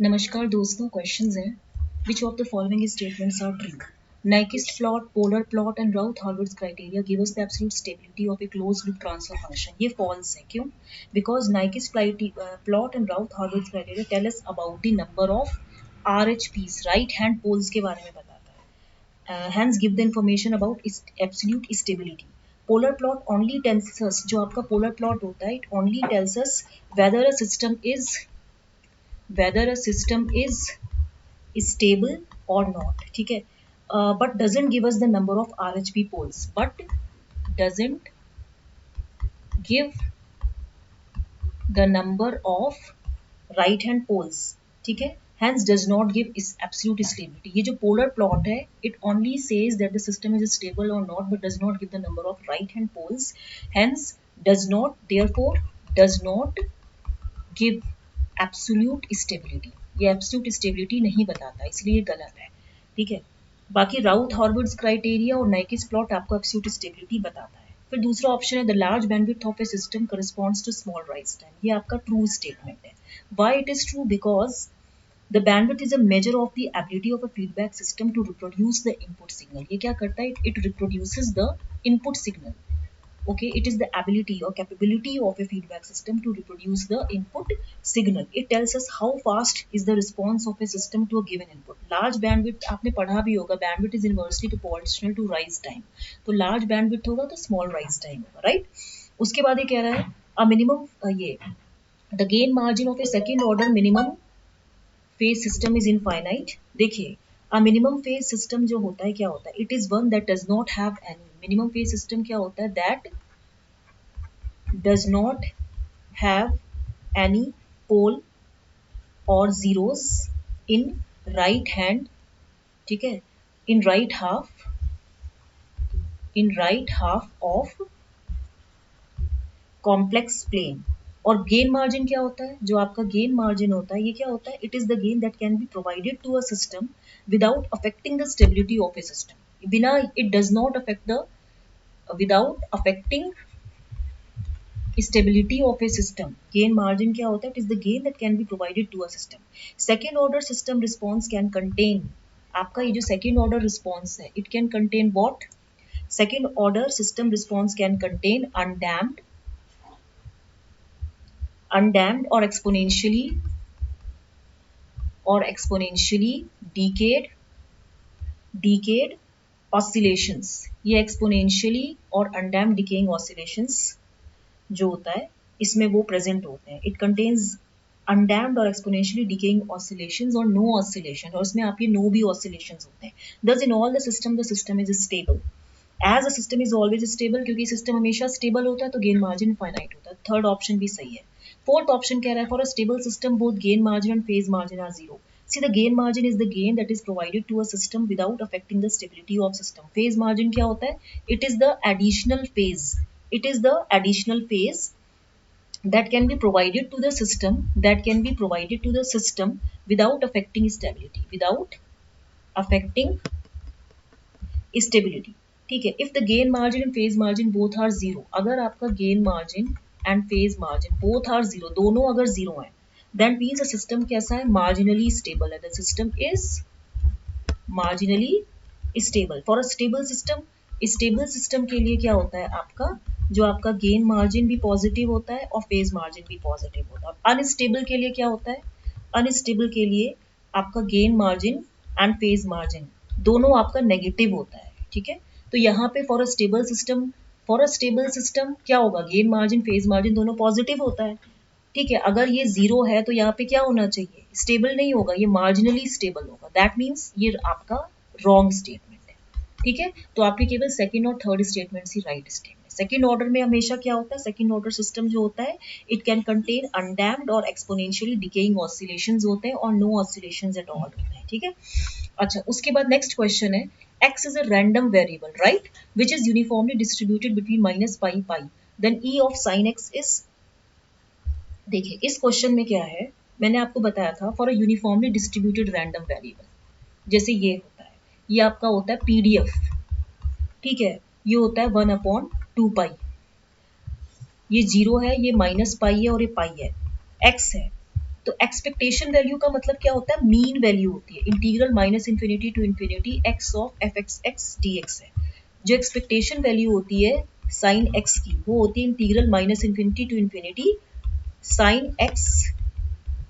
नमस्कार दोस्तों, क्वेश्चंस हैं which of the following statements are true. Nyquist plot, polar plot and Routh-Hurwitz criteria give us the absolute stability of a closed loop transfer function. ये false है. क्यों? Because Nyquist plot and Routh-Hurwitz criteria tell us about the number of RHPs, right hand poles के बारे में बताता है. Hence give the information about absolute stability. Polar plot only tells us, जो आपका polar plot होता है, it only tells us whether a system is stable or not. ठीक है. But doesn't give us the number of RHP poles, but doesn't give the number of right hand poles. ठीक है. Hence does not give is absolute stability. ये जो polar plot है, it only says that the system is stable or not, but does not give the number of right hand poles. Hence therefore does not give absolute stability. ये absolute stability नहीं बताता, इसलिए ये गलत है. ठीक है. बाकी राउथ हॉर्विट्ज क्राइटेरिया और नाइकिस प्लॉट आपको एब्सोल्यूट स्टेबिलिटी बताता है. फिर दूसरा ऑप्शन है the large bandwidth of a system corresponds to small rise time. ये आपका ट्रू स्टेटमेंट है. Why it is true? Because the bandwidth is a measure of the ability of a feedback system to reproduce the input signal. ये क्या करता है? It reproduces the input signal. Okay, it is the ability or capability of a feedback system to reproduce the input signal. It tells us how fast is the response of a system to a given input. Large bandwidth आपने पढ़ा भी होगा, bandwidth is inversely proportional to rise time. तो large bandwidth होगा तो small rise time होगा, right? उसके बाद ये कह रहा है a minimum ये the gain margin of a second order minimum phase system is infinite. देखिए a minimum phase system जो होता है क्या होता है? It is one that does not have any. Minimum phase system क्या होता है? That does not have any pole or zeros in right hand. ठीक है. in right half of complex plane. और गेन मार्जिन क्या होता है? जो आपका गेन मार्जिन होता है, ये क्या होता है? It is the gain that can be provided to a system without affecting the stability of a system. बिना it does not affect the without affecting stability of a system. Gain margin क्या होता है? It is the gain that can be provided to a system. Second order system response can contain, आपका ये जो second order response है, it can contain what? Second order system response can contain undamped or exponentially decayed oscillations. ये exponentially और undamped decaying oscillations जो होता है इसमें वो प्रेजेंट होते हैं. इट कंटेन्स अनडैम्प्ड और एक्सपोनेंशियली डिकेइंग ऑसिलेशंस और नो ऑसिलेशन, और इसमें आपके नो भी ऑसिलेशंस होते हैं. Thus in all the system is stable. As a system is always stable, क्योंकि सिस्टम हमेशा स्टेबल होता है तो गेन मार्जिन फाइनाइट होता है. थर्ड ऑप्शन भी सही है. फोर्थ ऑप्शन कह रहा है for a stable system both gain margin and phase margin are zero. See, the gain margin is the gain that is provided to a system without affecting the stability of system. Phase margin क्या होता है? It is the additional phase. It is the additional phase that can be provided to the system without affecting stability. ठीक है. If the gain margin and phase margin both are zero, अगर आपका gain margin and phase margin both are zero, दोनों अगर zero हैं, then means a system कैसा है? Marginally stable है. The system is marginally stable. For a stable system के लिए क्या होता है? आपका जो आपका गेन मार्जिन भी पॉजिटिव होता है और फेज मार्जिन भी पॉजिटिव होता है. अनस्टेबल के लिए क्या होता है? अनस्टेबल के लिए आपका gain margin and phase margin दोनों आपका नेगेटिव होता है. ठीक है. तो यहाँ पे फॉर अ स्टेबल सिस्टम क्या होगा? गेन मार्जिन फेज मार्जिन दोनों पॉजिटिव होता है. ठीक है. अगर ये जीरो है तो यहाँ पे क्या होना चाहिए? स्टेबल नहीं होगा, ये मार्जिनली स्टेबल होगा. दैट मीन्स ये आपका रॉन्ग स्टेटमेंट है. ठीक है. तो आपके केवल सेकंड और थर्ड स्टेटमेंट्स ही राइट स्टेटमेंट. सेकंड ऑर्डर में हमेशा क्या होता है? सेकंड ऑर्डर सिस्टम जो होता है इट कैन कंटेन अनडैम्प्ड और एक्सपोनेंशियली डिकेइंग ऑसिलेशंस होते हैं और नो ऑसिलेशंस एट ऑल होते हैं. ठीक है. अच्छा, उसके बाद नेक्स्ट क्वेश्चन है x is a random variable, right, which is uniformly distributed between -pi, then e of sin x is. देखिए इस क्वेश्चन में क्या है, मैंने आपको बताया था for a uniformly distributed random variable. जैसे ये होता है, ये आपका होता है पीडीएफ. ठीक है. ये होता है 1/2 पाई. ये जीरो है, ये -पाई है और ये पाई है. एक्स है. तो एक्सपेक्टेशन वैल्यू का मतलब क्या होता है, मीन वैल्यू होती है। Integral minus infinity to infinity x of f x x d x है। जो एक्सपेक्टेशन वैल्यू होती है साइन एक्स की, वो होती है integral minus infinity to infinity sine x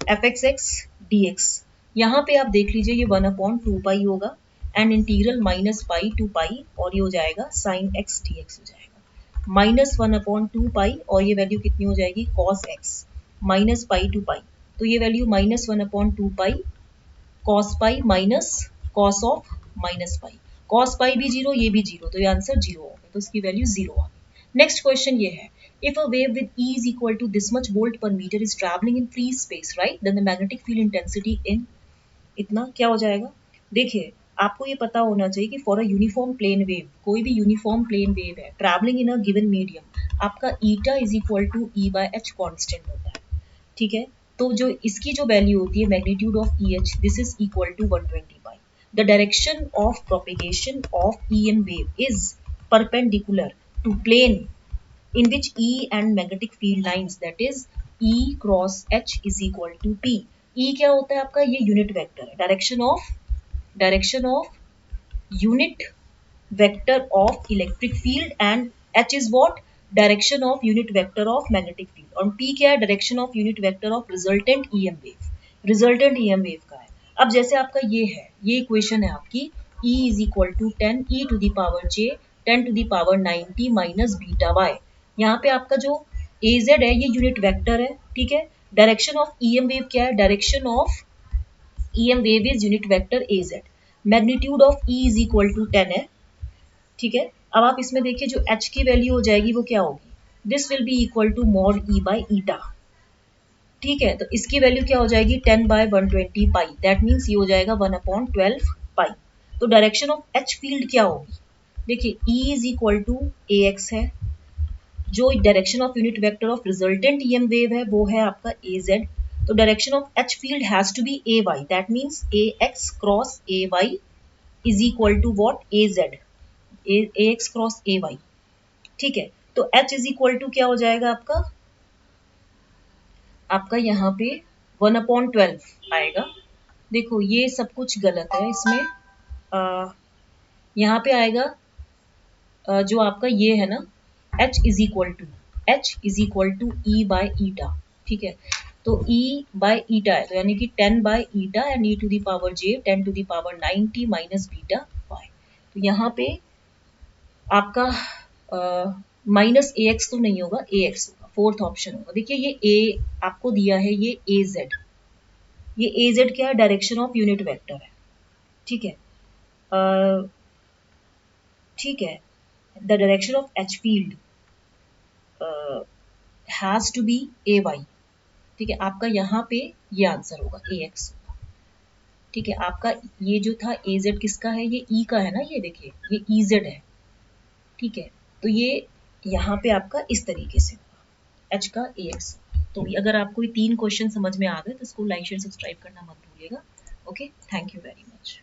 f x x d x. यहाँ पे आप देख लीजिए ये 1/2 पाई होगा and integral minus pi to pi और ये हो जाएगा साइन एक्स डी एक्स हो जाएगा। -1/2 पाई और ये वैल्यू कितनी हो जाएगी cos x minus pi to pi, तो ये value -1/2 pi cos pi minus cos of minus pi. Cos pi भी जीरो, ये भी जीरो, तो ये आंसर जीरो हो गया, तो इसकी वैल्यू जीरो आ गई। नेक्स्ट क्वेश्चन ये है, if a wave with E is equal to this much volt per meter is traveling in free space, right? Then the magnetic field intensity in इतना क्या हो जाएगा। देखिए आपको ये पता होना चाहिए कि for a uniform plane wave, कोई भी यूनिफॉर्म प्लेन वेव है travelling in a given medium, आपका eta is equal to E by H constant होता है, ठीक है। तो जो इसकी जो वैल्यू होती है magnitude of E H, this is equal to 120 by the direction of propagation of E M wave is perpendicular to plane in which E and magnetic field lines, that is E cross H is equal to P। E क्या होता है आपका, ये unit vector है, direction of unit vector of electric field and H is what, direction of unit vector of magnetic field, और P क्या है, direction of unit vector of resultant EM wave, resultant EM wave का है। अब जैसे आपका ये है, ये इक्वेशन है आपकी E is equal to 10 e to the power j 10 to the power 90 minus beta y। यहाँ पे आपका जो az है ये यूनिट वेक्टर है, ठीक है। डायरेक्शन ऑफ ईएम वेव क्या है, direction of EM wave is unit vector az। Magnitude of E is equal to 10 है, ठीक है। अब आप इसमें देखिए जो h की वैल्यू हो जाएगी वो क्या होगी, this will be equal to mod E by eta, ठीक है। तो इसकी वैल्यू क्या हो जाएगी 10/120 पाई, दैट मीन्स ये हो जाएगा 1/12 पाई। तो डायरेक्शन ऑफ एच फील्ड क्या होगी, देखिए E is equal to a x है, जो direction of unit vector of resultant EM wave है वो है आपका ए जेड। तो direction of H field has to be a y, that means a x cross a y is equal to what a z, a x cross a y, ठीक है। तो H is equal to क्या हो जाएगा आपका, आपका यहाँ पे 1/12 आएगा। देखो ये सब कुछ गलत है इसमें, यहाँ पे आएगा जो आपका ये है ना H is equal to E by eta, ठीक है। तो ई बाय ईटा है, तो यानी कि 10 by eta and E to the power j 10 to the power 90 minus beta y. तो यहाँ पे आपका माइनस ए एक्स तो नहीं होगा, ए एक्स होगा, फोर्थ ऑप्शन होगा। देखिए ये ए आपको दिया है, ये ए जेड, ये ए जेड क्या है, डायरेक्शन ऑफ यूनिट वेक्टर है, ठीक है। ठीक है, the direction of H field has to be a y, ठीक है। आपका यहाँ पे ये आंसर होगा ए एक्स, ठीक है। आपका ये जो था ए जेड किसका है, ये ई का है ना, ये देखिए ये ई जेड है, ठीक है। तो ये यहाँ पे आपका इस तरीके से होगा एच का ए एक्स। तो अगर आपको ये 3 क्वेश्चन समझ में आ गए तो इसको लाइक शेयर सब्सक्राइब करना मत भूलिएगा। Okay, thank you very much.